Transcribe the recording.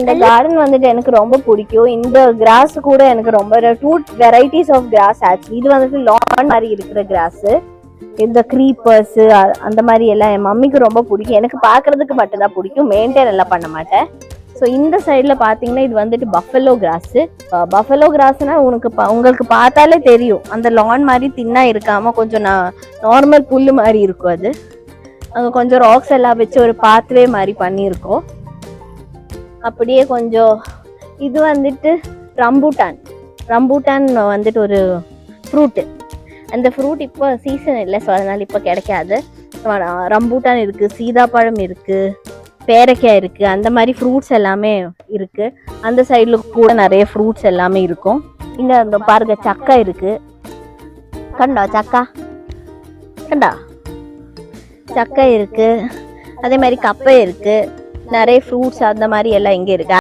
இந்த கார்டன் வந்துட்டு எனக்கு ரொம்ப பிடிக்கும். இந்த கிராஸ் கூட எனக்கு ரொம்ப 2 வெரைட்டிஸ் ஆஃப் கிராஸ் ஆச்சு. இது வந்துட்டு லான் மாதிரி இருக்கிற கிராஸ், இந்த க்ரீப்பர்ஸ் அந்த மாதிரி எல்லாம் என் மம்மிக்கு ரொம்ப பிடிக்கும். எனக்கு பார்க்கறதுக்கு மட்டும் தான் பிடிக்கும், மெயின்டைன் எல்லாம் பண்ண மாட்டேன். ஸோ இந்த சைடில் பார்த்தீங்கன்னா இது வந்துட்டு பஃபலோ கிராஸு. பஃபலோ கிராஸ்னா உங்களுக்கு பார்த்தாலே தெரியும், அந்த லான் மாதிரி தின்னா இருக்காமல் கொஞ்சம் நார்மல் புல் மாதிரி இருக்கும். அது அங்கே கொஞ்சம் ராக்ஸ் எல்லாம் வச்சு ஒரு பாத்வே மாதிரி பண்ணியிருக்கோம். அப்படியே கொஞ்சம் இது வந்துட்டு ரம்பூட்டான் வந்துட்டு ஒரு ஃப்ரூட்டு. அந்த ஃப்ரூட் இப்போ சீசன் இல்லை, ஸோ அதனால் இப்போ கிடைக்காது. ரம்பூட்டான் இருக்குது, சீதாப்பழம் இருக்குது, பேரைக்காய் இருக்குது, அந்த மாதிரி ஃப்ரூட்ஸ் எல்லாமே இருக்குது. அந்த சைடில் கூட நிறைய ஃப்ரூட்ஸ் எல்லாமே இருக்கும். இங்கே அந்த பாருங்க சக்கா இருக்குது, கண்டா சக்கை இருக்குது, அதே மாதிரி கப்பை இருக்குது, நிறைய ஃப்ரூட்ஸ் அந்த மாதிரி எல்லாம் இங்கே இருக்குது.